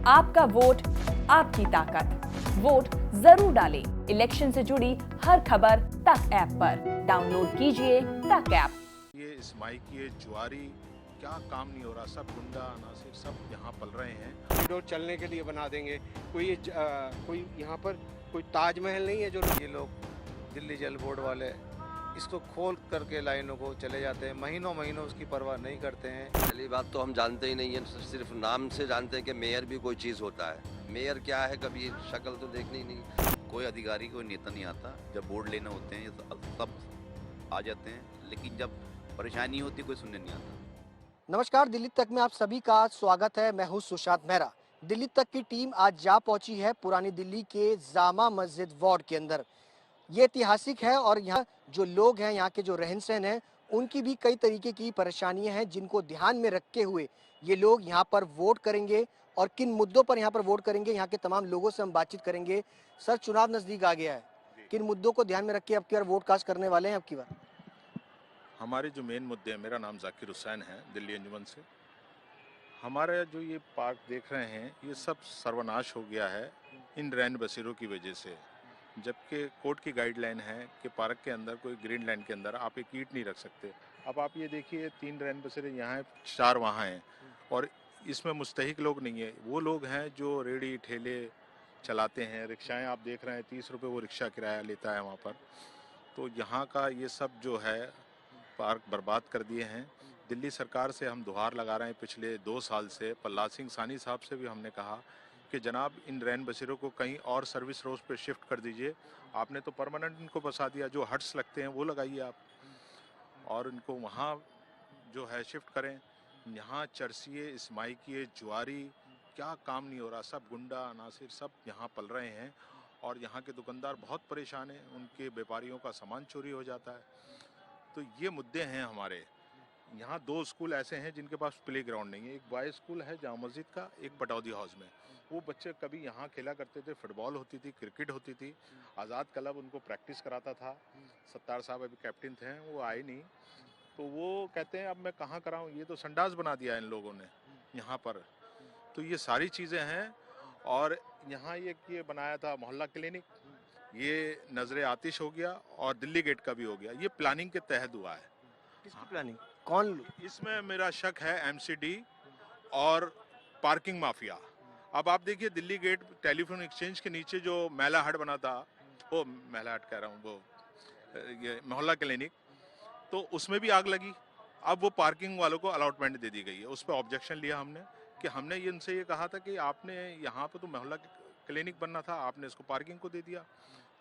आपका वोट, आपकी ताकत। वोट जरूर डालें। इलेक्शन से जुड़ी हर खबर तक ऐप पर डाउनलोड कीजिए तक ऐप। ये इस्माइल की जुआरी क्या काम नहीं हो रहा, सब गुंडा अनासिर सब यहाँ पल रहे हैं। कॉरिडोर चलने के लिए बना देंगे। कोई यहाँ पर कोई ताजमहल नहीं है जो ये लोग दिल्ली जल बोर्ड वाले इसको खोल करके लाइनों को चले जाते हैं, महीनों महीनों उसकी परवाह नहीं करते हैं। पहली बात तो हम जानते ही नहीं है, सिर्फ नाम से जानते हैं कि मेयर भी कोई चीज़ होता है। मेयर क्या है, कभी शक्ल तो देखनी नहीं। कोई अधिकारी कोई नेता नहीं आता। जब बोर्ड लेने होते हैं ये सब आ जाते हैं, लेकिन जब परेशानी होती कोई सुनने नहीं आता। नमस्कार, दिल्ली तक में आप सभी का स्वागत है। मैं हूं सुशांत मेहरा। दिल्ली तक की टीम आज जा पहुंची है पुरानी दिल्ली के जामा मस्जिद वार्ड के अंदर। ये ऐतिहासिक है और यहाँ जो लोग हैं, यहाँ के जो रहन सहन हैं, उनकी भी कई तरीके की परेशानियां हैं जिनको ध्यान में रखते हुए ये लोग यहाँ पर वोट करेंगे। और किन मुद्दों पर यहाँ पर वोट करेंगे, यहाँ के तमाम लोगों से हम बातचीत करेंगे। सर, चुनाव नजदीक आ गया है, किन मुद्दों को ध्यान में रख के अब की बार वोट कास्ट करने वाले हैं? अब की बार हमारे जो मेन मुद्दे हैं, मेरा नाम जाकिर हुसैन है, दिल्ली अंजुमन से। हमारे जो ये पार्क देख रहे हैं ये सब सर्वनाश हो गया है इन रैन बसेरों की वजह से। जबकि कोर्ट की गाइडलाइन है कि पार्क के अंदर कोई ग्रीन लैंड के अंदर आप एक ईंट नहीं रख सकते। अब आप ये देखिए 3 रैन बसेरे यहाँ हैं, 4 वहाँ हैं, और इसमें मुस्तहिक लोग नहीं है। वो लोग हैं जो रेड़ी ठेले चलाते हैं, रिक्शाएं आप देख रहे हैं 30 रुपये वो रिक्शा किराया लेता है वहाँ पर। तो यहाँ का ये सब जो है पार्क बर्बाद कर दिए हैं। दिल्ली सरकार से हम गुहार लगा रहे हैं पिछले 2 साल से। प्रहलाद सिंह सानी साहब से भी हमने कहा कि जनाब इन रैन बसेरों को कहीं और सर्विस रोड पे शिफ्ट कर दीजिए। आपने तो परमानेंट इनको बसा दिया, जो हट्स लगते हैं वो लगाइए आप, और इनको वहाँ जो है शिफ्ट करें। यहाँ चरसिए, इस्माइल जुआरी क्या काम नहीं हो रहा, सब गुंडा अनासिर सब यहाँ पल रहे हैं। और यहाँ के दुकानदार बहुत परेशान हैं, उनके व्यापारियों का सामान चोरी हो जाता है। तो ये मुद्दे हैं हमारे। यहाँ 2 स्कूल ऐसे हैं जिनके पास प्ले ग्राउंड नहीं है। एक बॉय स्कूल है जामा मस्जिद का, एक पटौदी हाउस में। वो बच्चे कभी यहाँ खेला करते थे, फुटबॉल होती थी, क्रिकेट होती थी, आज़ाद क्लब उनको प्रैक्टिस कराता था। सत्तार साहब अभी कैप्टन थे, वो आए नहीं। तो वो कहते हैं अब मैं कहाँ कराऊँ, ये तो संडास बना दिया इन लोगों ने यहाँ पर। तो ये सारी चीज़ें हैं। और यहाँ ये बनाया था मोहल्ला क्लिनिक, ये नजरे आतिश हो गया, और दिल्ली गेट का भी हो गया। ये प्लानिंग के तहत हुआ है। किसकी प्लानिंग? कौन? इसमें मेरा शक है एमसीडी और पार्किंग माफिया। अब आप देखिए दिल्ली गेट टेलीफोन एक्सचेंज के नीचे जो मेला हट बना था, वो मेला हट कह रहा हूँ, वो ये मोहल्ला क्लिनिक, तो उसमें भी आग लगी। अब वो पार्किंग वालों को अलॉटमेंट दे दी गई है। उस पर ऑब्जेक्शन लिया हमने कि हमने इनसे ये कहा था कि आपने यहाँ पर तो मोहल्ला क्लिनिक बनना था, आपने इसको पार्किंग को दे दिया।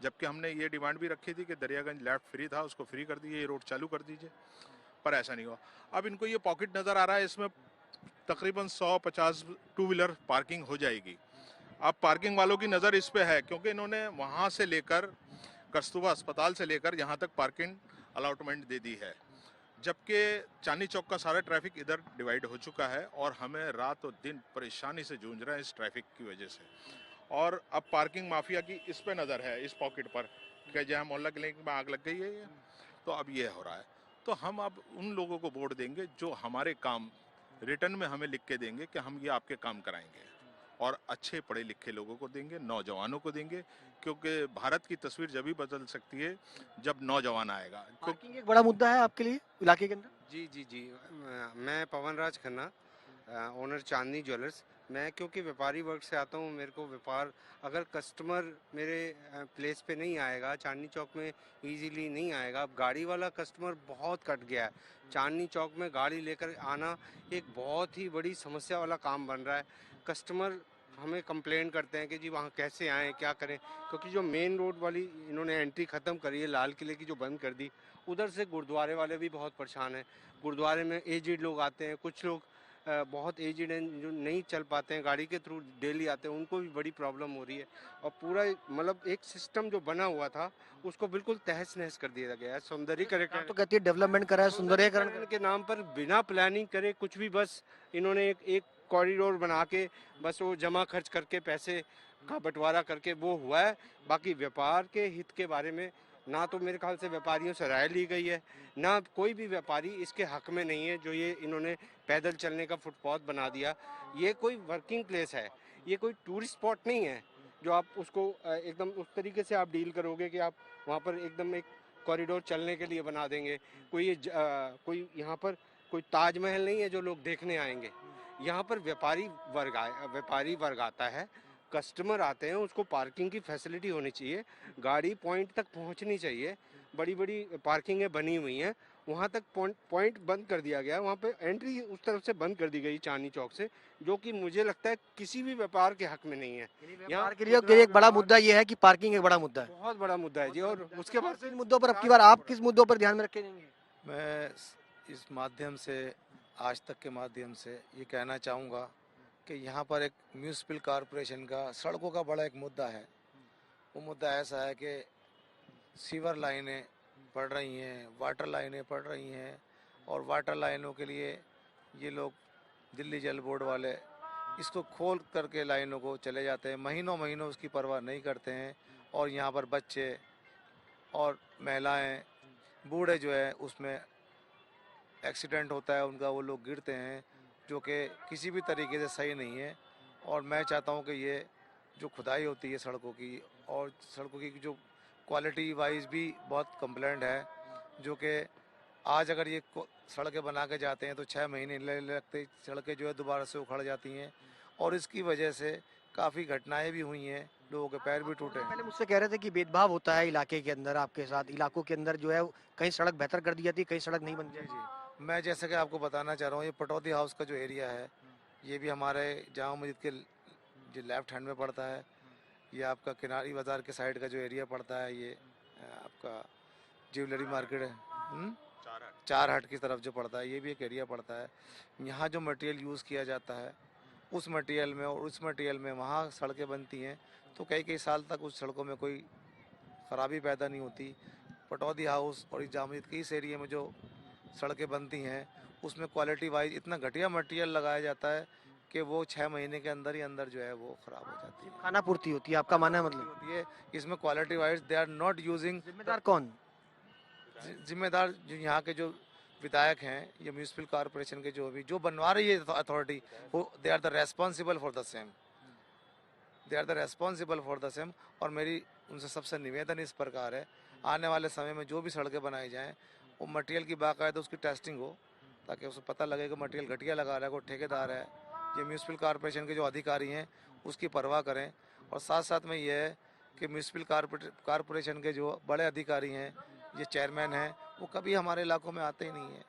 जबकि हमने ये डिमांड भी रखी थी कि दरियागंज लेफ्ट फ्री था, उसको फ्री कर दीजिए, ये रोड चालू कर दीजिए, पर ऐसा नहीं हुआ। अब इनको ये पॉकेट नज़र आ रहा है, इसमें तकरीबन 100-50 टू व्हीलर पार्किंग हो जाएगी। अब पार्किंग वालों की नज़र इस पे है, क्योंकि इन्होंने वहाँ से लेकर कस्तूरबा अस्पताल से लेकर यहाँ तक पार्किंग अलॉटमेंट दे दी है। जबकि चांदनी चौक का सारा ट्रैफिक इधर डिवाइड हो चुका है, और हमें रात और दिन परेशानी से जूझ रहे हैं इस ट्रैफिक की वजह से। और अब पार्किंग माफिया की इस पे नज़र है, इस पॉकेट पर, कि जहाँ मोहल्ला क्लिनिक में आग लग गई है, तो अब ये हो रहा है। तो हम अब उन लोगों को वोट देंगे जो हमारे काम रिटर्न में हमें लिख के देंगे कि हम ये आपके काम कराएंगे, और अच्छे पढ़े लिखे लोगों को देंगे, नौजवानों को देंगे, क्योंकि भारत की तस्वीर जब भी बदल सकती है जब नौजवान आएगा। पार्किंग एक बड़ा मुद्दा है आपके लिए इलाके के अंदर? जी। मैं पवन राज खन्ना, ओनर चांदनी ज्वेलर्स। मैं क्योंकि व्यापारी वर्ग से आता हूँ, मेरे को व्यापार, अगर कस्टमर मेरे प्लेस पे नहीं आएगा, चांदनी चौक में इजीली नहीं आएगा। अब गाड़ी वाला कस्टमर बहुत कट गया है। चांदनी चौक में गाड़ी लेकर आना एक बहुत ही बड़ी समस्या वाला काम बन रहा है। कस्टमर हमें कंप्लेंट करते हैं कि जी वहाँ कैसे आएँ, क्या करें, क्योंकि जो मेन रोड वाली इन्होंने एंट्री ख़त्म करी है, लाल किले की जो बंद कर दी, उधर से गुरुद्वारे वाले भी बहुत परेशान हैं। गुरुद्वारे में एजिड लोग आते हैं, कुछ लोग बहुत एजिड हैं जो नहीं चल पाते हैं, गाड़ी के थ्रू डेली आते हैं, उनको भी बड़ी प्रॉब्लम हो रही है। और पूरा मतलब एक सिस्टम जो बना हुआ था उसको बिल्कुल तहस नहस कर दिया गया है। सौंदर्यीकरण तो कहती है डेवलपमेंट करा है, सुंदरीकरण के नाम पर बिना प्लानिंग करे कुछ भी, बस इन्होंने एक कॉरिडोर बना के बस वो जमा खर्च करके पैसे का बंटवारा करके वो हुआ है। बाकी व्यापार के हित के बारे में ना तो मेरे ख्याल से व्यापारियों से राय ली गई है, ना कोई भी व्यापारी इसके हक में नहीं है जो ये इन्होंने पैदल चलने का फुटपाथ बना दिया। ये कोई वर्किंग प्लेस है, ये कोई टूरिस्ट स्पॉट नहीं है जो आप उसको एकदम उस तरीके से आप डील करोगे कि आप वहाँ पर एकदम एक कॉरिडोर चलने के लिए बना देंगे। कोई यहाँ पर कोई ताजमहल नहीं है जो लोग देखने आएंगे। यहाँ पर व्यापारी वर्ग आता है, कस्टमर आते हैं, उसको पार्किंग की फैसिलिटी होनी चाहिए, गाड़ी पॉइंट तक पहुँचनी चाहिए। बड़ी बड़ी पार्किंगें बनी हुई हैं, वहाँ तक पॉइंट बंद कर दिया गया, वहाँ पे एंट्री उस तरफ से बंद कर दी गई चांदनी चौक से, जो कि मुझे लगता है किसी भी व्यापार के हक में नहीं है। यहाँ के लिए एक बड़ा मुद्दा ये है कि पार्किंग एक बड़ा मुद्दा है। बहुत बड़ा मुद्दा है जी। और उसके बाद इन मुद्दों पर अब की बार आप किस मुद्दों पर ध्यान में रखेंगे? मैं इस माध्यम से, आज तक के माध्यम से ये कहना चाहूँगा कि यहाँ पर एक म्यूनिसिपल कॉरपोरेशन का सड़कों का बड़ा एक मुद्दा है। वो मुद्दा ऐसा है कि सीवर लाइनें पड़ रही हैं, वाटर लाइनें पड़ रही हैं, और वाटर लाइनों के लिए ये लोग दिल्ली जल बोर्ड वाले इसको खोल करके लाइनों को चले जाते हैं, महीनों महीनों उसकी परवाह नहीं करते हैं। और यहाँ पर बच्चे और महिलाएं, बूढ़े जो है उसमें एक्सीडेंट होता है उनका, वो लोग गिरते हैं, जो कि किसी भी तरीके से सही नहीं है। और मैं चाहता हूँ कि ये जो खुदाई होती है सड़कों की, और सड़कों की जो क्वालिटी वाइज भी बहुत कंप्लेंट है, जो कि आज अगर ये सड़कें बना के जाते हैं तो 6 महीने लगते सड़कें जो है दोबारा से उखड़ जाती हैं, और इसकी वजह से काफ़ी घटनाएं भी हुई हैं, लोगों के पैर भी टूटे हैं। पहले मुझसे कह रहे थे कि भेदभाव होता है इलाके के अंदर, आपके साथ इलाकों के अंदर जो है कहीं सड़क बेहतर कर दी जाती है, कहीं सड़क नहीं बनती। जी, मैं जैसे कि आपको बताना चाह रहा हूँ, ये पटौदी हाउस का जो एरिया है, ये भी हमारे जामा मस्जिद के जो लेफ्ट हैंड में पड़ता है। ये आपका किनारी बाज़ार के साइड का जो एरिया पड़ता है, ये आपका ज्वेलरी मार्केट है, 4 हट की तरफ जो पड़ता है, ये भी एक एरिया पड़ता है। यहाँ जो मटेरियल यूज़ किया जाता है, उस मटेरियल में और उस मटेरियल में वहाँ सड़कें बनती हैं, तो कई कई साल तक उस सड़कों में कोई ख़राबी पैदा नहीं होती। पटौदी हाउस और इस जामा मस्जिद के इस एरिया में जो सड़कें बनती हैं, उसमें क्वालिटी वाइज इतना घटिया मटेरियल लगाया जाता है कि वो 6 महीने के अंदर ही अंदर जो है वो ख़राब हो जाती है। खाना पूर्ति होती है, आपका मानना है मतलब? होती है इसमें quality wise they are not using. जिम्मेदार कौन? जिम्मेदार जो यहाँ के जो विधायक हैं, ये म्यूनिसिपल कॉरपोरेशन के जो बनवा रही है अथॉरिटी, वो they are the responsible for the same, they are the responsible for the same. और मेरी उनसे सबसे निवेदन इस प्रकार है, आने वाले समय में जो भी सड़कें बनाई जाएँ, वो मटेरियल की बाकायदा उसकी टेस्टिंग हो, ताकि उसे पता लगे कि मटेरियल घटिया लगा रहा है, कोई ठेकेदार है। ये म्यूनिसिपल कॉरपोरेशन के जो अधिकारी हैं उसकी परवाह करें। और साथ साथ में ये है कि म्यूनिसिपल कॉरपोरेशन के जो बड़े अधिकारी हैं, ये चेयरमैन हैं, वो कभी हमारे इलाकों में आते ही नहीं हैं,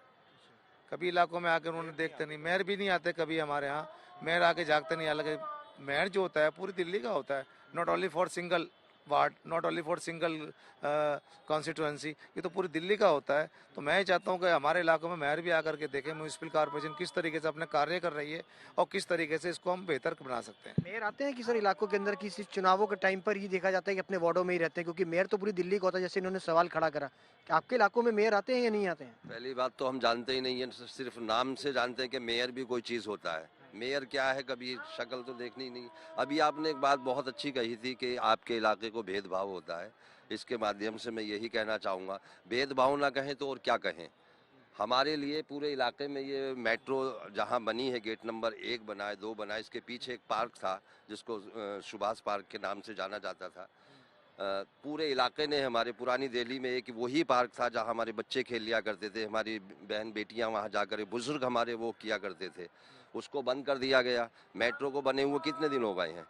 कभी इलाकों में आकर उन्होंने देखते नहीं। मेयर भी नहीं आते कभी हमारे यहाँ, मेयर आके जागते नहीं। हालांकि मेयर जो होता है पूरी दिल्ली का होता है, not only for single ward, not only for single constituency, ये तो पूरी दिल्ली का होता है। तो मैं चाहता हूँ कि हमारे इलाकों में मेयर भी आकर के देखें म्यूनिसिपल कॉर्पोरेशन किस तरीके से अपने कार्य कर रही है और किस तरीके से इसको हम बेहतर बना सकते हैं। मेयर आते हैं कि सर इलाकों के अंदर किसी चुनावों के टाइम पर ही देखा जाता है कि अपने वार्डों में ही रहते हैं, क्योंकि मेयर तो पूरी दिल्ली का होता है, जैसे इन्होंने सवाल खड़ा करा कि आपके इलाकों में मेयर आते हैं या नहीं आते हैं? पहली बात तो हम जानते ही नहीं है, सिर्फ नाम से जानते हैं कि मेयर भी कोई चीज़ होता है। मेयर क्या है, कभी शक्ल तो देखनी नहीं। अभी आपने एक बात बहुत अच्छी कही थी कि आपके इलाके को भेदभाव होता है। इसके माध्यम से मैं यही कहना चाहूँगा, भेदभाव ना कहें तो और क्या कहें। हमारे लिए पूरे इलाके में ये मेट्रो जहाँ बनी है, गेट नंबर 1 बना है, 2 बना है, इसके पीछे एक पार्क था जिसको सुभाष पार्क के नाम से जाना जाता था। पूरे इलाके ने, हमारे पुरानी दिल्ली में एक वही पार्क था जहाँ हमारे बच्चे खेल लिया करते थे, हमारी बहन बेटियाँ वहाँ जाकर, बुजुर्ग हमारे वो किया करते थे, उसको बंद कर दिया गया। मेट्रो को बने हुए कितने दिन हो गए हैं,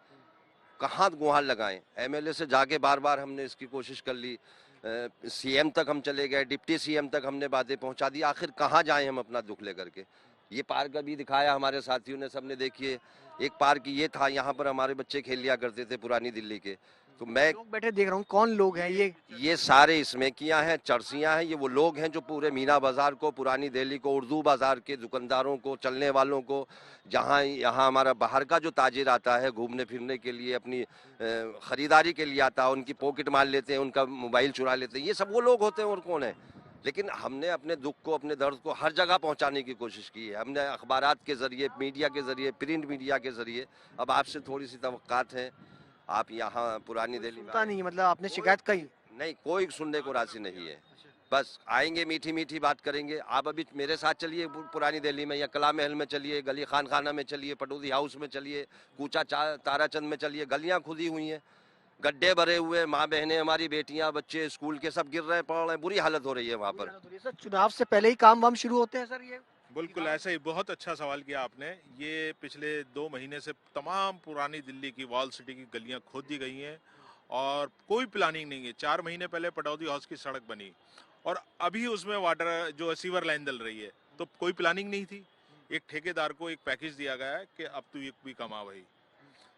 कहाँ गुहार लगाएं। एमएलए से जाके बार बार हमने इसकी कोशिश कर ली, सीएम तक हम चले गए, डिप्टी सीएम तक हमने बातें पहुंचा दी, आखिर कहाँ जाएं हम अपना दुख लेकर के। ये पार्क अभी दिखाया हमारे साथियों ने, सबने देखिए, एक पार्क ये था, यहाँ पर हमारे बच्चे खेल लिया करते थे पुरानी दिल्ली के। तो मैं लोग बैठे देख रहा हूँ, कौन लोग हैं ये सारे इसमें किया हैं, चर्सियाँ हैं, ये वो लोग हैं जो पूरे मीना बाज़ार को, पुरानी दिल्ली को, उर्दू बाज़ार के दुकानदारों को, चलने वालों को, जहाँ यहाँ हमारा बाहर का जो ताजिर आता है घूमने फिरने के लिए, अपनी ख़रीदारी के लिए आता है, उनकी पॉकेट मार लेते हैं, उनका मोबाइल चुरा लेते हैं, ये सब वो लोग होते हैं और कौन है। लेकिन हमने अपने दुख को, अपने दर्द को हर जगह पहुंचाने की कोशिश की है। हमने अखबारात के ज़रिए, मीडिया के ज़रिए, प्रिंट मीडिया के ज़रिए। अब आपसे थोड़ी सी तवक्कात है, आप यहाँ पुरानी दिल्ली में नहीं, मतलब आपने शिकायत कही नहीं, कोई सुनने को राजी नहीं है, बस आएंगे, मीठी मीठी बात करेंगे। आप अभी मेरे साथ चलिए पुरानी दिल्ली में, या कला महल में चलिए, गली खान खाना में चलिए, पटौदी हाउस में चलिए, कूचा ताराचंद में चलिए, गलियां खुदी हुई हैं, गड्ढे भरे हुए, माँ बहनें, हमारी बेटियां, बच्चे स्कूल के सब गिर रहे हैं, पड़ रहे हैं, बुरी हालत हो रही है वहाँ पर। सर चुनाव से पहले ही काम वाम शुरू होते हैं सर ये? बिल्कुल ऐसा ही, बहुत अच्छा सवाल किया आपने। ये पिछले 2 महीने से तमाम पुरानी दिल्ली की वॉल सिटी की गलियां खोद दी गई हैं और कोई प्लानिंग नहीं है। 4 महीने पहले पटौदी हाउस की सड़क बनी और अभी उसमें वाटर जो सीवर लाइन डल रही है, तो कोई प्लानिंग नहीं थी। एक ठेकेदार को एक पैकेज दिया गया है कि अब तू ये भी कमा भाई।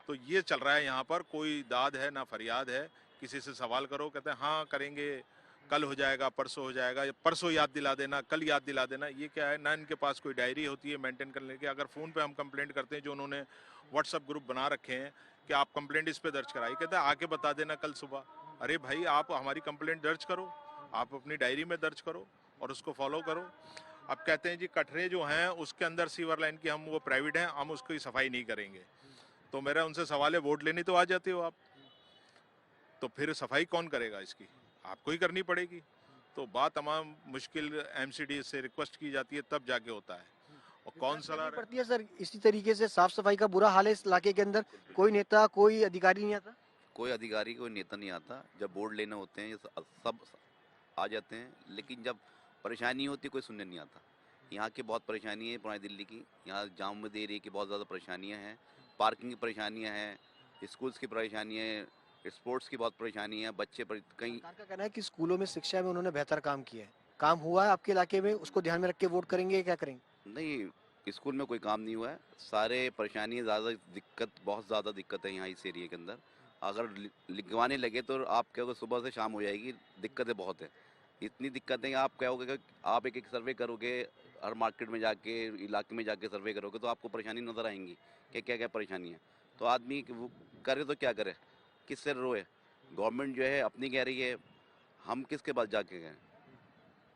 तो ये चल रहा है यहाँ पर, कोई दाद है ना फरियाद है। किसी से सवाल करो, कहते हैं हाँ करेंगे, कल हो जाएगा, परसों हो जाएगा, परसों याद दिला देना, कल याद दिला देना। ये क्या है, ना इनके पास कोई डायरी होती है मेंटेन करने की। अगर फ़ोन पे हम कंप्लेंट करते हैं, जो उन्होंने व्हाट्सएप ग्रुप बना रखे हैं कि आप कंप्लेंट इस पे दर्ज कराइए, कहते हैं आके बता देना कल सुबह। अरे भाई, आप हमारी कंप्लेंट दर्ज करो, आप अपनी डायरी में दर्ज करो और उसको फॉलो करो। अब कहते हैं जी कटरे जो हैं उसके अंदर सीवर लाइन की हम वो प्राइवेट हैं, हम उसकी सफाई नहीं करेंगे। तो मेरा उनसे सवाल है, वोट लेने तो आ जाते हो आप, तो फिर सफाई कौन करेगा इसकी? आपको ही करनी पड़ेगी। तो बात तमाम मुश्किल एमसीडी से रिक्वेस्ट की जाती है, तब जाके होता है। और कौन सलाह पड़ती है सर इसी तरीके से? साफ सफाई का बुरा हाल है इस इलाके के अंदर, कोई नेता कोई अधिकारी नहीं आता? कोई अधिकारी कोई नेता नहीं आता। जब बोर्ड लेने होते हैं ये सब आ जाते हैं, लेकिन जब परेशानी होती है कोई सुनने नहीं आता। यहाँ की बहुत परेशानी है पुरानी दिल्ली की। यहाँ जाम मस्जिद एरिया की बहुत ज़्यादा परेशानियाँ हैं, पार्किंग की परेशानियाँ हैं, स्कूल्स की परेशानियाँ हैं, स्पोर्ट्स की बहुत परेशानी है। बच्चे कहीं सरकार का कहना है कि स्कूलों में शिक्षा में उन्होंने बेहतर काम किया है। काम हुआ है आपके इलाके में? उसको ध्यान में रख के वोट करेंगे या क्या करेंगे? नहीं, स्कूल में कोई काम नहीं हुआ है। सारे परेशानी ज़्यादा दिक्कत, बहुत ज़्यादा दिक्कत है यहाँ इस एरिया के अंदर। अगर लिखवाने लगे तो आप कहोगे सुबह से शाम हो जाएगी, दिक्कतें बहुत है। इतनी दिक्कतें आप कहोगे कि आप एक एक सर्वे करोगे, हर मार्केट में जाके, इलाके में जाके सर्वे करोगे तो आपको परेशानी नज़र आएंगी कि क्या क्या परेशानी है। तो आदमी वो करे तो क्या करे, किससे रोए? गवर्नमेंट जो है अपनी कह रही है, हम किसके पास जाके गए?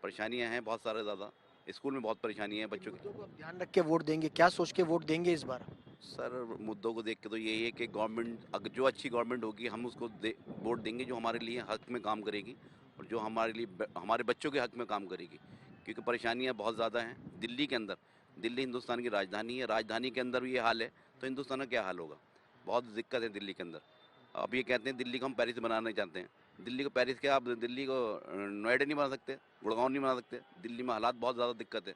परेशानियां हैं बहुत सारे ज़्यादा। स्कूल में बहुत परेशानी है बच्चों की। मुद्दों को आप ध्यान रख के वोट देंगे, क्या सोच के वोट देंगे इस बार? सर मुद्दों को देख के तो यही है कि गवर्नमेंट, अगर जो अच्छी गवर्नमेंट होगी हम उसको वोट देंगे, जो हमारे लिए हक में काम करेगी और जो हमारे लिए हमारे बच्चों के हक में काम करेगी। क्योंकि परेशानियाँ बहुत ज़्यादा हैं दिल्ली के अंदर। दिल्ली हिंदुस्तान की राजधानी है, राजधानी के अंदर भी ये हाल है तो हिंदुस्तान में क्या हाल होगा? बहुत दिक्कत है दिल्ली के अंदर। अब ये कहते हैं दिल्ली को हम पेरिस बनाना चाहते हैं। दिल्ली को पेरिस क्या, आप दिल्ली को नोएडा नहीं बना सकते, गुड़गांव नहीं बना सकते। दिल्ली में हालात बहुत ज़्यादा दिक्कत है,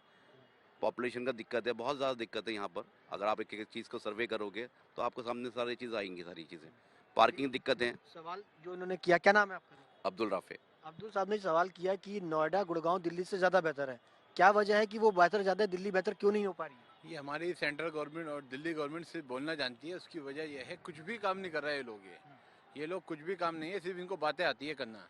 पॉपुलेशन का दिक्कत है, बहुत ज़्यादा दिक्कत है यहाँ पर। अगर आप एक एक चीज़ को सर्वे करोगे तो आपको सामने सारी चीज़ आएंगी, सारी चीज़ें। पार्किंग दिक्कत है। सवाल जो इन्होंने किया, क्या नाम है आपका? अब्दुल राफे। अब्दुल साहब ने सवाल किया कि नोएडा गुड़गांव दिल्ली से ज़्यादा बेहतर है। क्या वजह है कि वो बेहतर ज़्यादा है, दिल्ली बेहतर क्यों नहीं हो पा रही है? ये हमारी सेंट्रल गवर्नमेंट और दिल्ली गवर्नमेंट से बोलना जानती है। उसकी वजह यह है कुछ भी काम नहीं कर रहे ये लोग। ये लोग कुछ भी काम नहीं है, सिर्फ इनको बातें आती है करना।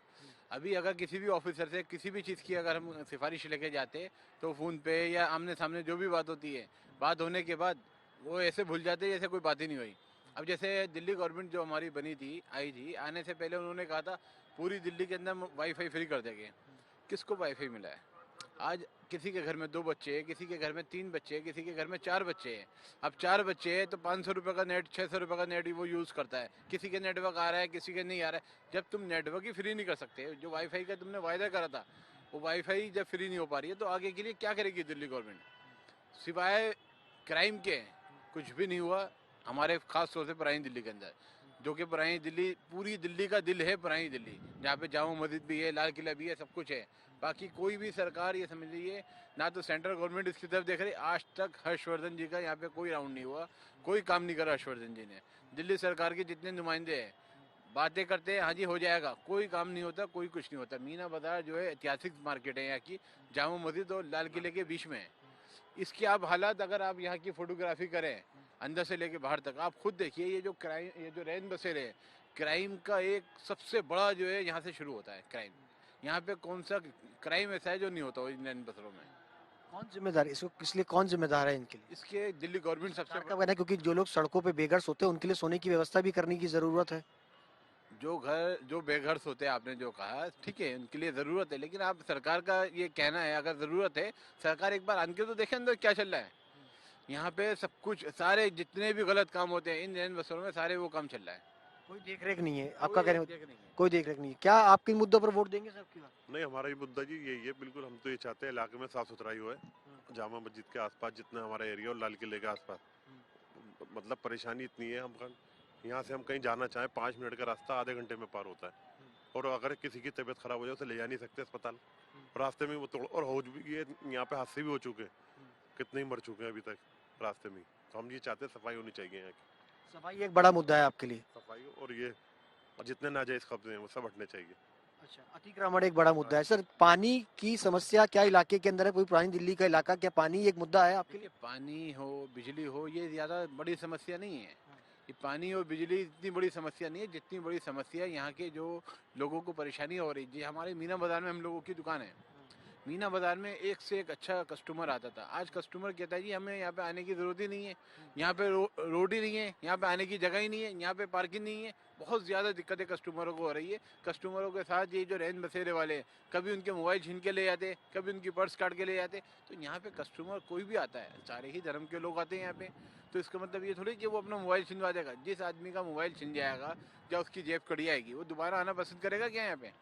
अभी अगर किसी भी ऑफिसर से किसी भी चीज़ की अगर हम सिफारिश लेके जाते तो फ़ोन पे या आमने सामने जो भी बात होती है, बात होने के बाद वो ऐसे भूल जाते जैसे कोई बात ही नहीं हुई। अब जैसे दिल्ली गवर्नमेंट जो हमारी बनी थी, आई थी, आने से पहले उन्होंने कहा था पूरी दिल्ली के अंदर वाईफाई फ्री कर देंगे। किसको वाईफाई मिला है? आज किसी के घर में 2 बच्चे हैं, किसी के घर में 3 बच्चे हैं, किसी के घर में 4 बच्चे हैं। अब 4 बच्चे हैं तो 500 रुपये का नेट, 600 रुपये का नेट ही वो यूज़ करता है। किसी के नेटवर्क आ रहा है, किसी के नहीं आ रहा है। जब तुम नेटवर्क ही फ्री नहीं कर सकते, जो वाईफाई का तुमने वायदा करा था वो वाईफाई जब फ्री नहीं हो पा रही है तो आगे के लिए क्या करेगी दिल्ली गवर्नमेंट? सिवाय क्राइम के कुछ भी नहीं हुआ हमारे खास तौर से पुरानी दिल्ली के अंदर, जो कि पुरानी दिल्ली पूरी दिल्ली का दिल है। पुरानी दिल्ली जहाँ पे जामा मस्जिद भी है, लाल किला भी है, सब कुछ है। बाकी कोई भी सरकार, ये समझ लीजिए, ना तो सेंट्रल गवर्नमेंट इसकी तरफ देख रही। आज तक हर्षवर्धन जी का यहाँ पे कोई राउंड नहीं हुआ, कोई काम नहीं करा हर्षवर्धन जी ने। दिल्ली सरकार के जितने नुमाइंदे हैं बातें करते हैं, हाँ जी हो जाएगा, कोई काम नहीं होता, कोई कुछ नहीं होता। मीना बाजार जो है ऐतिहासिक मार्केट है यहाँ की, जामा मस्जिद और लाल किले के बीच में है। इसके आप हालात अगर आप यहाँ की फोटोग्राफी करें अंदर से लेके बाहर तक, आप खुद देखिए। ये जो क्राइम, ये जो रैन बसेरे है, क्राइम का एक सबसे बड़ा जो है यहाँ से शुरू होता है क्राइम। यहाँ पे कौन सा क्राइम ऐसा है जो नहीं होता इन रैन बसेरों में? कौन जिम्मेदार है इसको, इसलिए कौन जिम्मेदार है इनके लिए? इसके दिल्ली गवर्नमेंट सबसे सरकार का कहना है क्योंकि जो लोग सड़कों पे बेघर सोते हैं उनके लिए सोने की व्यवस्था भी करने की जरूरत है। जो बेघर होते हैं, आपने जो कहा ठीक है, उनके लिए ज़रूरत है। लेकिन आप सरकार का ये कहना है अगर ज़रूरत है, सरकार एक बार आन के तो देखे अंदर क्या चल रहा है। यहाँ पे सब कुछ, सारे जितने भी गलत काम होते हैं इन रैन बसेरों में, सारे वो काम चल रहा है। कोई देख रेख नहीं है आपका कहने देख नहीं है। कोई देख रेख नहीं है। क्या आप किन मुद्दों पर वोट देंगे सर आपकी बात? नहीं, हमारा ये मुद्दा जी यही है, बिल्कुल हम तो ये चाहते हैं इलाके में साफ सुथराई हो, जामा मस्जिद के आसपास जितना हमारा एरिया और लाल किले के आसपास, मतलब परेशानी इतनी है, हम यहाँ से हम कहीं जाना चाहें 5 मिनट का रास्ता आधे घंटे में पार होता है, और अगर किसी की तबीयत खराब हो जाए उसे ले जा नहीं सकते अस्पताल, रास्ते में वो तोड़, और हो भी ये यहाँ पे हादसे भी हो चुके हैं, कितने ही मर चुके हैं अभी तक रास्ते में। तो हम ये चाहते हैं सफाई होनी चाहिए यहाँ की, सफाई एक बड़ा मुद्दा है आपके लिए। सफाई, और ये और जितने नाजायज कब्जे हैं वो सब हटने चाहिए। अच्छा, अतिक्रमण एक बड़ा मुद्दा है सर। पानी की समस्या क्या इलाके के अंदर है? कोई पुरानी दिल्ली का इलाका, क्या पानी एक मुद्दा है आपके लिए? देखिए, पानी हो बिजली हो ये ज़्यादा बड़ी समस्या नहीं है। ये पानी और बिजली इतनी बड़ी समस्या नहीं है जितनी बड़ी समस्या यहाँ के जो लोगों को परेशानी हो रही है। हमारे मीना बाज़ार में हम लोगों की दुकान है, मीना बाज़ार में एक से एक अच्छा कस्टमर आता था। आज कस्टमर कहता है जी हमें यहाँ पे आने की ज़रूरत ही नहीं है, यहाँ पे रोड ही नहीं है, यहाँ पे आने की जगह ही नहीं है, यहाँ पे पार्किंग नहीं है। बहुत ज़्यादा दिक्कतें कस्टमरों को हो रही है। कस्टमरों के साथ ये जो रैन बसेरे वाले, कभी उनके मोबाइल छीन के ले जाते, कभी उनकी पर्स काट के ले जाते। तो यहाँ पे कस्टमर कोई भी आता है, सारे ही धर्म के लोग आते हैं यहाँ पे। तो इसका मतलब ये थोड़ी कि वो अपना मोबाइल छीनवा देगा। जिस आदमी का मोबाइल छिन जाएगा या उसकी जेब कड़ी आएगी, वो दोबारा आना पसंद करेगा क्या यहाँ पे?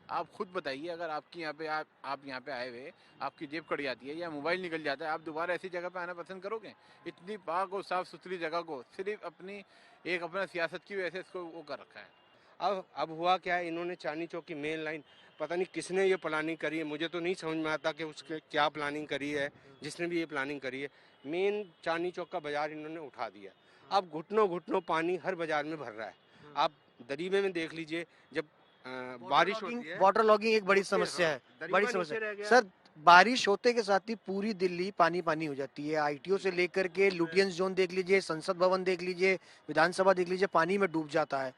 आप खुद बताइए, अगर आपकी यहाँ पे आप यहाँ पे आए हुए, आपकी जेब कड़ी आती है या मोबाइल निकल जाता है, आप दोबारा ऐसी जगह पे आना पसंद करोगे? इतनी पाक और साफ़ सुथरी जगह को सिर्फ अपना सियासत की वजह से इसको वो कर रखा है। अब हुआ क्या है, इन्होंने चांदनी चौक की मेन लाइन, पता नहीं किसने ये प्लानिंग करी है, मुझे तो नहीं समझ में आता कि उसके क्या प्लानिंग करी है। जिसने भी ये प्लानिंग करी है, मेन चांदनी चौक का बाजार इन्होंने उठा दिया। अब घुटनों घुटनों पानी हर बाजार में भर रहा है। आप दरीबे में देख लीजिए, जब बारिश होती है, वाटर लॉगिंग एक बड़ी समस्या है, दरीबा बड़ी नीचे समस्या रह है गया। सर। बारिश होते के साथ ही पूरी दिल्ली पानी पानी हो जाती है। आईटीओ से लेकर के लुटियंस जोन देख लीजिए, संसद भवन देख लीजिए, विधानसभा देख लीजिए, पानी में डूब जाता है।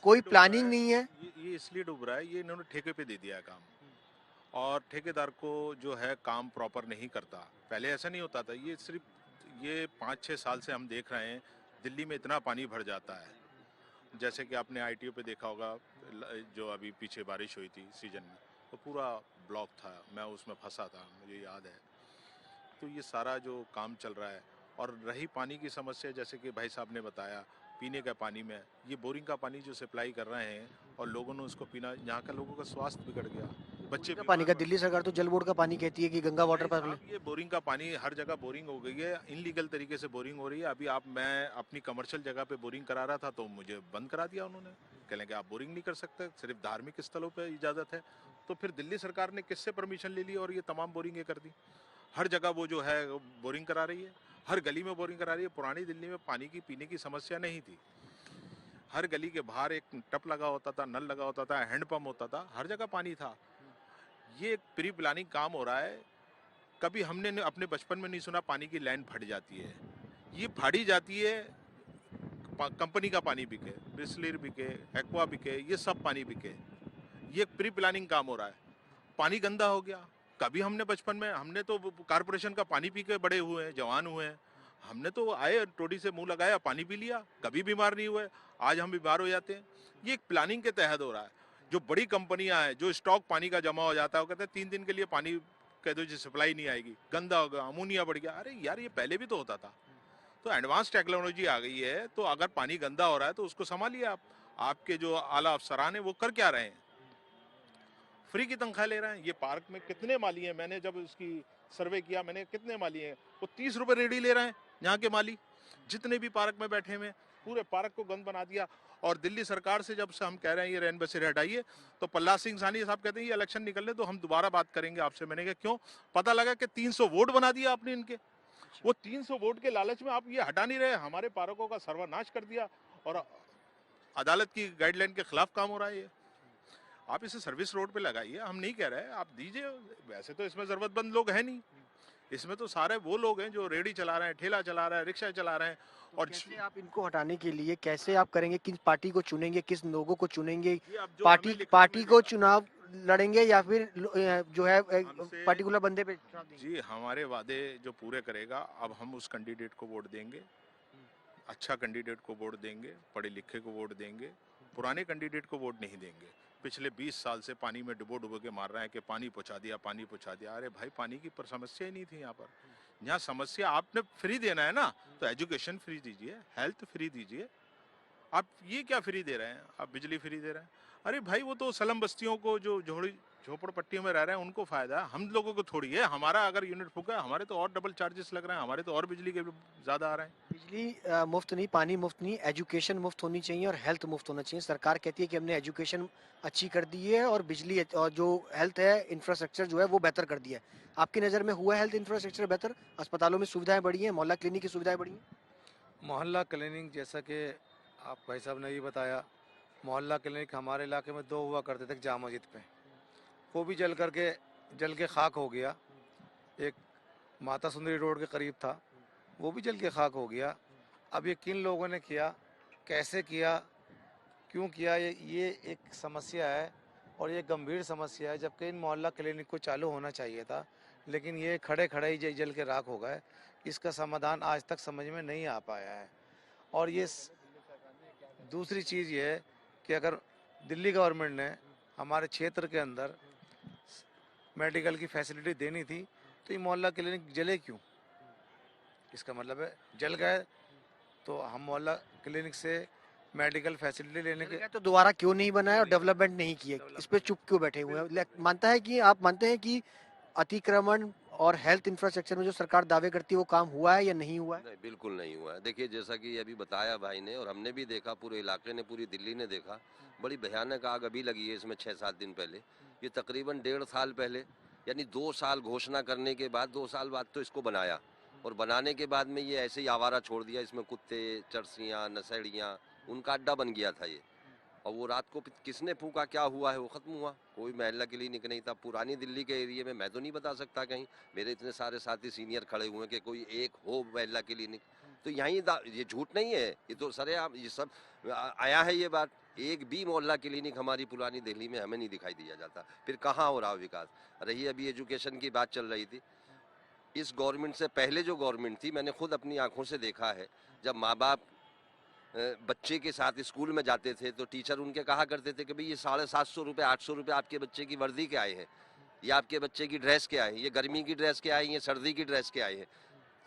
कोई प्लानिंग नहीं है। ये इसलिए डूब रहा है, ये इन्होंने ठेके पे दे दिया है काम, और ठेकेदार को जो है काम प्रॉपर नहीं करता। पहले ऐसा नहीं होता था, ये सिर्फ ये 5-6 साल से हम देख रहे हैं दिल्ली में इतना पानी भर जाता है। जैसे कि आपने आईटीओ पे देखा होगा, जो अभी पीछे बारिश हुई थी सीजन में, तो पूरा ब्लॉक था, मैं उसमें फंसा था, मुझे याद है। तो ये सारा जो काम चल रहा है, और रही पानी की समस्या, जैसे कि भाई साहब ने बताया, पीने का पानी में ये बोरिंग का पानी जो सप्लाई कर रहे हैं और लोगों ने उसको पीना, यहाँ का लोगों का स्वास्थ्य बिगड़ गया, बच्चे का पानी का दिल्ली सरकार तो जल बोर्ड का पानी कहती है कि गंगा वाटर भाई पर साहब, ये बोरिंग का पानी हर जगह बोरिंग हो गई है, इनलीगल तरीके से बोरिंग हो रही है। अभी मैं अपनी कमर्शियल जगह पे बोरिंग करा रहा था तो मुझे बंद करा दिया उन्होंने, कह लें कि आप बोरिंग नहीं कर सकते, सिर्फ धार्मिक स्थलों पे इजाज़त है। तो फिर दिल्ली सरकार ने किससे परमिशन ले ली और ये तमाम बोरिंगें कर दी? हर जगह वो जो है बोरिंग करा रही है, हर गली में बोरिंग करा रही है। पुरानी दिल्ली में पानी की पीने की समस्या नहीं थी, हर गली के बाहर एक टप लगा होता था, नल लगा होता था, हैंडपंप होता था, हर जगह पानी था। ये एक प्री प्लानिंग काम हो रहा है। कभी हमने अपने बचपन में नहीं सुना पानी की लाइन फट जाती है, ये फाड़ी जाती है, कंपनी का पानी बिके, बिस्लेरी बिके, एक्वा बिके, ये सब पानी बिके। ये एक प्री प्लानिंग काम हो रहा है। पानी गंदा हो गया, कभी हमने बचपन में, हमने तो कारपोरेशन का पानी पी के बड़े हुए हैं, जवान हुए हैं, हमने तो आए टोटी से मुंह लगाया, पानी पी लिया, कभी बीमार नहीं हुए। आज हम बीमार हो जाते हैं। ये एक प्लानिंग के तहत हो रहा है। जो बड़ी कंपनियां हैं, जो स्टॉक पानी का जमा हो जाता है, वो कहते हैं 3 दिन के लिए पानी कह दो जी सप्लाई नहीं आएगी, गंदा होगा, अमोनिया बढ़ गया। अरे यार, ये पहले भी तो होता था। तो एडवांस टेक्नोलॉजी आ गई है, तो अगर पानी गंदा हो रहा है तो उसको संभालिए आप। आपके जो आला अफसरान है वो कर क्या रहे हैं? फ्री की तनख्वाह ले रहे हैं। ये पार्क में कितने माली हैं, मैंने जब इसकी सर्वे किया, मैंने कितने माली हैं, वो 30 रुपए रेडी ले रहे हैं यहाँ के माली, जितने भी पार्क में बैठे हुए, पूरे पार्क को गंद बना दिया। और दिल्ली सरकार से जब से हम कह रहे हैं ये रैन बसेरे हटाइए, तो प्रहलाद सिंह सानी साहब कहते हैं ये इलेक्शन निकलने तो हम दोबारा बात करेंगे आपसे। मैंने कहा क्यों? पता लगा कि 300 वोट बना दिया आपने इनके। वो 300 वोट के लालच में आप ये हटा नहीं रहे, हमारे पार्कों का सर्वनाश कर दिया, और अदालत की गाइडलाइन के खिलाफ काम हो रहा है ये। आप इसे सर्विस रोड पे लगाइए, हम नहीं कह रहे, आप दीजिए। वैसे तो इसमें जरूरतमंद लोग हैं नहीं, इसमें तो सारे वो लोग हैं जो रेडी चला रहे हैं, ठेला चला रहे हैं, रिक्शा चला रहे हैं। तो और कैसे आप इनको हटाने के लिए कैसे आप करेंगे? किस पार्टी को चुनेंगे, किस लोगों को चुनेंगे? ये अब जो हमें पार्टी लिखने पार्टी में को लिखा- चुनाव लड़ेंगे या फिर जो है हमसे- पर्टिकुलर बंदे पे चुनाव देंगे? जी, हमारे वादे जो पूरे करेगा, अब हम उस कैंडिडेट को वोट देंगे, अच्छा कैंडिडेट को वोट देंगे, पढ़े लिखे को वोट देंगे, पुराने कैंडिडेट को वोट नहीं देंगे। पिछले 20 साल से पानी में डुबो के मार रहे हैं कि पानी पहुंचा दिया, पानी पहुंचा दिया। अरे भाई, पानी की समस्या ही नहीं थी यहाँ पर। यहाँ समस्या आपने फ्री देना है ना, तो एजुकेशन फ्री दीजिए, हेल्थ फ्री दीजिए। आप ये क्या फ्री दे रहे हैं, आप बिजली फ्री दे रहे हैं। अरे भाई वो तो स्लम बस्तियों को जो झोपड़पट्टियों में रह रहे हैं उनको फायदा है, हम लोगों को थोड़ी है। हमारा अगर यूनिट फूका हमारे तो और डबल चार्जेस लग रहे हैं, हमारे तो और बिजली के ज्यादा आ रहे हैं। बिजली मुफ्त नहीं, पानी मुफ्त नहीं, एजुकेशन मुफ्त होनी चाहिए और हेल्थ मुफ्त होना चाहिए। सरकार कहती है कि हमने एजुकेशन अच्छी कर दी है और बिजली और जो हेल्थ है इंफ्रास्ट्रक्चर जो है वो बेहतर कर दिया है। आपकी नज़र में हुआ हेल्थ इंफ्रास्ट्रक्चर बेहतर? अस्पतालों में सुविधाएं बढ़ी हैं, मोहल्ला क्लिनिक की सुविधाएं बढ़ी हैं? मोहल्ला क्लिनिक जैसा कि आप भाई साहब ने ये बताया, मोहल्ला क्लिनिक हमारे इलाके में 2 हुआ करते थे जामा मस्जिद पे, वो भी जल के खाक हो गया। एक माता सुंदरी रोड के करीब था, वो भी जल के खाक हो गया। अब ये किन लोगों ने किया, कैसे किया, क्यों किया, ये एक समस्या है और ये गंभीर समस्या है। जबकि इन मोहल्ला क्लिनिक को चालू होना चाहिए था, लेकिन ये खड़े खड़े ही जल के राख हो गए। इसका समाधान आज तक समझ में नहीं आ पाया है। और ये दूसरी चीज़ ये है कि अगर दिल्ली गवर्नमेंट ने हमारे क्षेत्र के अंदर मेडिकल की फैसिलिटी देनी थी तो ये मोहल्ला क्लिनिक जले क्यों? इसका मतलब है जल गए तो हम मोहल्ला क्लिनिक से मेडिकल फैसिलिटी लेने के तो दोबारा क्यों नहीं बनाया और डेवलपमेंट नहीं किए? इस पे चुप क्यों बैठे हुए हैं? आप मानते हैं कि अतिक्रमण और हेल्थ इंफ्रास्ट्रक्चर में जो सरकार दावे करती है वो काम हुआ है या नहीं हुआ है? नहीं, बिल्कुल नहीं हुआ है। देखिए जैसा कि अभी बताया भाई ने और हमने भी देखा, पूरे इलाके ने, पूरी दिल्ली ने देखा, बड़ी भयानक आग अभी लगी है इसमें 6-7 दिन पहले। ये तकरीबन 1.5 साल पहले, यानी 2 साल घोषणा करने के बाद 2 साल बाद तो इसको बनाया और बनाने के बाद में ये ऐसे ही आवारा छोड़ दिया। इसमें कुत्ते, चरसियाँ, नशेड़ियाँ, उनका अड्डा बन गया था ये। और वो रात को किसने फूका, क्या हुआ है, वो ख़त्म हुआ। कोई मोहल्ला क्लिनिक नहीं था पुरानी दिल्ली के एरिया में। मैं तो नहीं बता सकता कहीं, मेरे इतने सारे साथी सीनियर खड़े हुए हैं कि कोई एक हो मोहल्ला क्लिनिक। तो यहीं ये झूठ नहीं है, ये तो सरेआम ये सब आया है ये बात। एक भी मोहल्ला क्लिनिक हमारी पुरानी दिल्ली में हमें नहीं दिखाई दिया जाता। फिर कहाँ हो रहा विकास? रही अभी एजुकेशन की बात चल रही थी, इस गवर्नमेंट से पहले जो गवर्नमेंट थी, मैंने खुद अपनी आंखों से देखा है, जब माँ बाप बच्चे के साथ स्कूल में जाते थे तो टीचर उनके कहा करते थे कि भाई ये 750 रुपये 800 रुपये आपके बच्चे की वर्दी के आए हैं, ये आपके बच्चे की ड्रेस के आए हैं, ये गर्मी की ड्रेस के आए हैं, ये सर्दी की ड्रेस के आए हैं।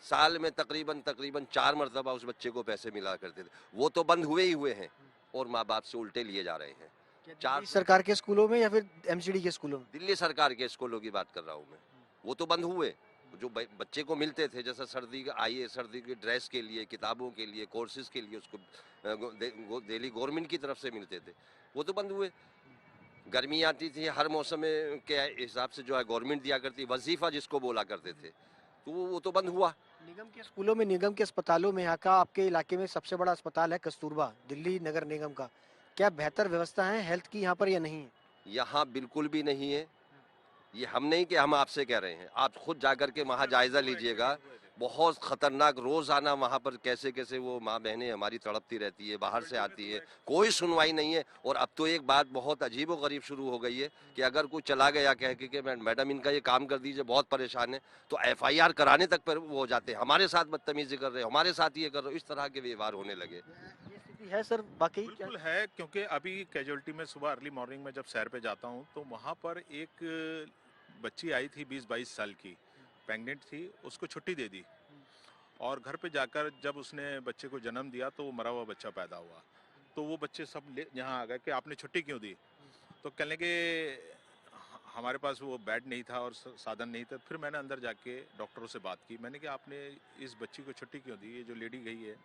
साल में तकरीबन 4 मरतबा उस बच्चे को पैसे मिला करते थे। वो तो बंद हुए ही हुए हैं और माँ बाप से उल्टे लिए जा रहे हैं। 4 सरकार के स्कूलों में या फिर एमसीडी के स्कूलों में? दिल्ली सरकार के स्कूलों की बात कर रहा हूँ मैं। वो तो बंद हुए, जो बच्चे को मिलते थे, जैसे सर्दी की ड्रेस के लिए, किताबों के लिए, कोर्सेज के लिए उसको दिल्ली गवर्नमेंट की तरफ से मिलते थे, वो तो बंद हुए। गर्मी आती थी, हर मौसम के हिसाब से जो है गवर्नमेंट दिया करती, वजीफा जिसको बोला करते थे, तो वो तो बंद हुआ। निगम के स्कूलों में, निगम के अस्पतालों में, यहाँ का आपके इलाके में सबसे बड़ा अस्पताल है कस्तूरबा, दिल्ली नगर निगम का। क्या बेहतर व्यवस्था है हेल्थ की यहाँ पर या नहीं है? यहाँ बिल्कुल भी नहीं है। ये हम नहीं कि हम आपसे कह रहे हैं, आप खुद जाकर के वहाँ जायजा लीजिएगा। बहुत खतरनाक, रोजाना वहाँ पर कैसे कैसे वो माँ बहनें हमारी तड़पती रहती है, बाहर से आती है, कोई सुनवाई नहीं है। और अब तो एक बात बहुत अजीब व गरीब शुरू हो गई है कि अगर कोई चला गया कह के मैडम इनका ये काम कर दीजिए, बहुत परेशान है, तो FIR कराने तक पर वो हो जाते हैं, हमारे साथ बदतमीजी कर रहे हो, हमारे साथ ये कर रहे हो, इस तरह के व्यवहार होने लगे। ये स्थिति है सर वाकई? बिल्कुल है, क्योंकि अभी कैजुअलिटी में सुबह अर्ली मॉर्निंग में जब सैर पे जाता हूँ तो वहाँ पर एक बच्ची आई थी 20-22 साल की, प्रेग्नेंट थी, उसको छुट्टी दे दी और घर पे जाकर जब उसने बच्चे को जन्म दिया तो वो मरा हुआ बच्चा पैदा हुआ। तो वो बच्चे सब यहाँ आ गए कि आपने छुट्टी क्यों दी? तो कहने लगे हमारे पास वो बेड नहीं था और साधन नहीं था। फिर मैंने अंदर जाके डॉक्टरों से बात की, मैंने कहा आपने इस बच्ची को छुट्टी क्यों दी? ये जो लेडी गई है,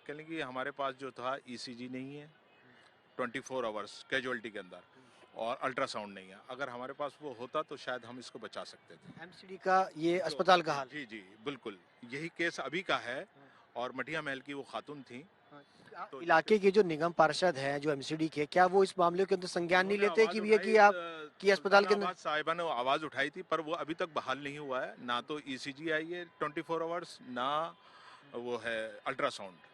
कहने लगी हमारे पास जो था ECG नहीं है 24 आवर्स कैजुअलिटी के अंदर, और अल्ट्रासाउंड नहीं है। अगर हमारे पास वो होता तो शायद हम इसको बचा सकते थे। एमसीडी का ये अस्पताल का हाल? जी जी बिल्कुल, यही केस अभी का है। और मटिया महल की वो खातून थी। तो इलाके के जो निगम पार्षद हैं, जो एमसीडी के, क्या वो इस मामले के अंदर संज्ञान नहीं लेते कि ये कि आप कि अस्पताल के अंदर? साहिबा ने आवाज उठाई थी पर वो अभी तक बहाल नहीं हुआ है। ना तो ECG आई है 24 आवर्स, ना वो है अल्ट्रासाउंड।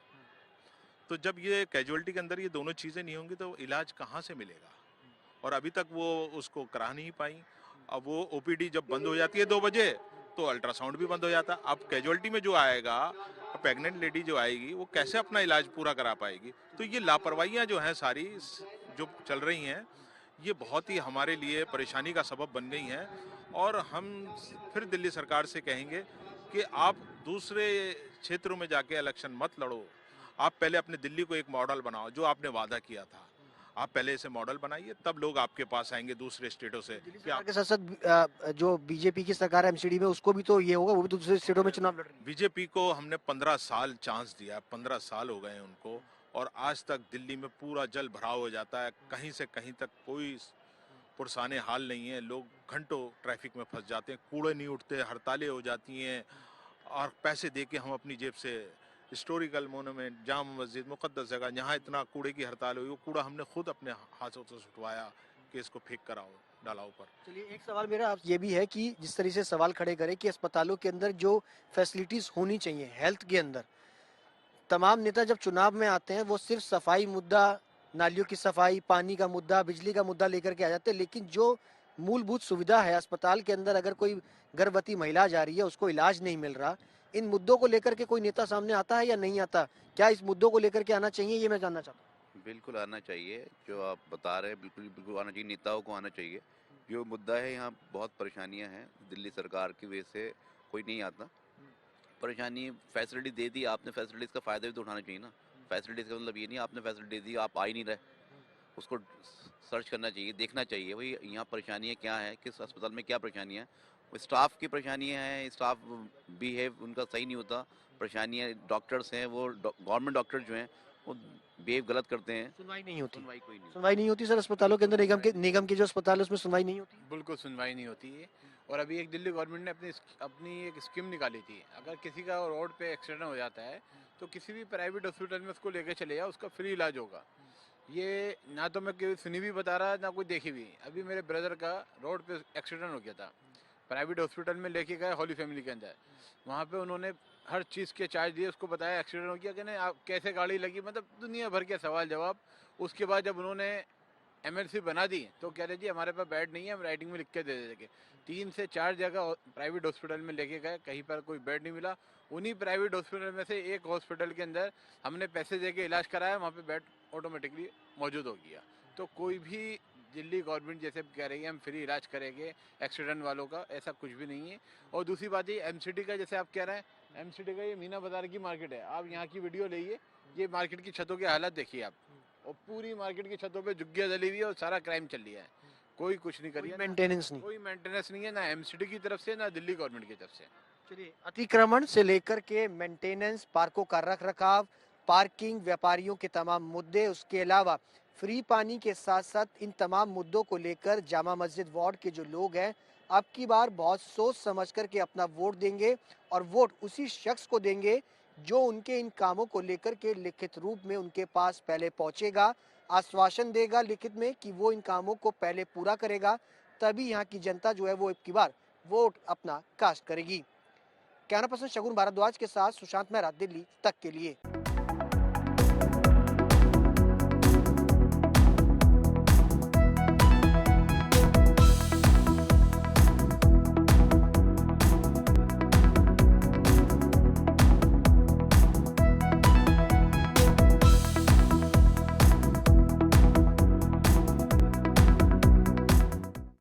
तो जब ये कैजुअलिटी के अंदर ये दोनों चीजें नहीं होंगी तो इलाज कहाँ से मिलेगा? और अभी तक वो उसको करा नहीं पाई। अब वो OPD जब बंद हो जाती है 2 बजे तो अल्ट्रासाउंड भी बंद हो जाता है। अब कैजुअलिटी में जो आएगा, प्रेग्नेंट लेडी जो आएगी, वो कैसे अपना इलाज पूरा करा पाएगी? तो ये लापरवाहियां जो हैं सारी जो चल रही हैं, ये बहुत ही हमारे लिए परेशानी का सबब बन गई हैं। और हम फिर दिल्ली सरकार से कहेंगे कि आप दूसरे क्षेत्रों में जाके इलेक्शन मत लड़ो। आप पहले अपने दिल्ली को एक मॉडल बनाओ, जो आपने वादा किया था, आप पहले इसे मॉडल बनाइए, तब लोग आपके पास आएंगे दूसरे स्टेटों से दिल्ली कि सरकार आप के साथ साथ जो बीजेपी की सरकार है एमसीडी में, उसको भी तो ये होगा, वो भी तो दूसरे स्टेटों में चुनाव लड़ रही है। बीजेपी को हमने 15 साल चांस दिया, 15 साल हो गए हैं उनको, और आज तक दिल्ली में पूरा जल भराव हो जाता है, कहीं से कहीं तक कोई पुरसाने हाल नहीं है, लोग घंटों ट्रैफिक में फंस जाते हैं, कूड़े नहीं उठते, हड़तालें हो जाती हैं, और पैसे दे के हम अपनी जेब से हिस्टोरिकल मोनूमेंट, जामा मस्जिद, मुकद्दस जगह, जहाँ इतना कूड़े की हड़ताल हुई, वो कूड़ा हमने खुद अपने हाथों से उठवाया कि इसको फेंक कर आओ, डाला ऊपर। चलिए, एक सवाल मेरा आप ये भी है कि जिस तरह से सवाल खड़े करें कि अस्पतालों के अंदर जो फैसिलिटीज होनी चाहिए हेल्थ के अंदर, तमाम नेता जब चुनाव में आते हैं वो सिर्फ सफाई मुद्दा, नालियों की सफाई, पानी का मुद्दा, बिजली का मुद्दा लेकर के आ जाते हैं, लेकिन जो मूलभूत सुविधा है अस्पताल के अंदर, अगर कोई गर्भवती महिला जा रही है उसको इलाज नहीं मिल रहा, इन मुद्दों को लेकर के कोई नेता सामने आता है या नहीं आता? क्या इस मुद्दों को लेकर के आना चाहिए, ये मैं जानना चाहता हूँ। बिल्कुल आना चाहिए, जो आप बता रहे हैं बिल्कुल बिल्कुल आना चाहिए, नेताओं को आना चाहिए। जो मुद्दा है यहाँ बहुत परेशानियाँ हैं, दिल्ली सरकार की वजह से कोई नहीं आता। परेशानी फैसिलिटी दे दी आपने, फैसिलिटीज़ का फ़ायदा भी तो उठाना चाहिए ना। फैसिलिटीज़ का मतलब ये नहीं आपने फैसिलिटी दी आप आ ही नहीं रहे, उसको सर्च करना चाहिए, देखना चाहिए भाई यहाँ परेशानियाँ क्या हैं, किस अस्पताल में क्या परेशानियाँ हैं। स्टाफ की परेशानियाँ हैं, स्टाफ बिहेव उनका सही नहीं होता, परेशानियाँ डॉक्टर्स हैं, वो गवर्नमेंट डॉक्टर जो हैं वो बिहेव गलत करते हैं, सुनवाई नहीं होती, सुनवाई कोई नहीं। सुनवाई नहीं होती सर अस्पतालों के अंदर, निगम के जो अस्पताल है उसमें सुनवाई नहीं होती। बिल्कुल सुनवाई नहीं होती है। और अभी एक दिल्ली गवर्नमेंट ने अपनी एक स्कीम निकाली थी, अगर किसी का रोड पे एक्सीडेंट हो जाता है तो किसी भी प्राइवेट हॉस्पिटल में उसको लेके चले जाओ, उसका फ्री इलाज होगा। ये ना तो मैं कोई सुनी भी बता रहा ना कोई देखी भी। अभी मेरे ब्रदर का रोड पे एक्सीडेंट हो गया था, प्राइवेट हॉस्पिटल में लेके गए हॉली फैमिली के अंदर, वहाँ पे उन्होंने हर चीज़ के चार्ज दिए, उसको बताया एक्सीडेंट हो गया कि नहीं, आप कैसे गाड़ी लगी, मतलब दुनिया भर के सवाल जवाब। उसके बाद जब उन्होंने एमएलसी बना दी तो कह रहे जी हमारे पास बेड नहीं है, हम राइटिंग में लिख के दे देंगे। 3 से 4 जगह प्राइवेट हॉस्पिटल में लेके गए, कहीं पर कोई बेड नहीं मिला। उन्हीं प्राइवेट हॉस्पिटल में से एक हॉस्पिटल के अंदर हमने पैसे दे के इलाज कराया, वहाँ पे बेड ऑटोमेटिकली मौजूद हो गया। तो कोई भी दिल्ली गवर्नमेंट जैसे कह रही है हम फ्री इलाज करेंगे एक्सीडेंट वालों का, ऐसा कुछ भी नहीं है। और दूसरी बात ये एमसीडी का, जैसे आप कह रहे हैं, एमसीडी का ये मीना बाजार की मार्केट है, आप यहाँ की वीडियो लेइए, ये मार्केट की छतों की हालत देखिए आप, और पूरी मार्केट की छतों पे झुग्गियाँ जली हुई है और सारा क्राइम चल रहा है, कोई कुछ नहीं करिए, मेंटेनेंस नहीं, कोई मेंटेनेंस नहीं है, ना एमसीडी की तरफ से ना दिल्ली गवर्नमेंट की तरफ से। चलिए, अतिक्रमण से लेकर के मेंटेनेंस, पार्कों का रख रखाव, पार्किंग, व्यापारियों के तमाम मुद्दे, उसके अलावा फ्री पानी के साथ साथ इन तमाम मुद्दों को लेकर जामा मस्जिद वार्ड के जो लोग हैं अब की बार बहुत सोच समझ कर के अपना वोट देंगे, और वोट उसी शख्स को देंगे जो उनके इन कामों को लेकर के लिखित रूप में उनके पास पहले पहुंचेगा, आश्वासन देगा लिखित में कि वो इन कामों को पहले पूरा करेगा, तभी यहाँ की जनता जो है वो अब की बार वोट अपना कास्ट करेगी। कैमरा पर्सन शगुन भारद्वाज के साथ सुशांत मेहरा, दिल्ली तक के लिए।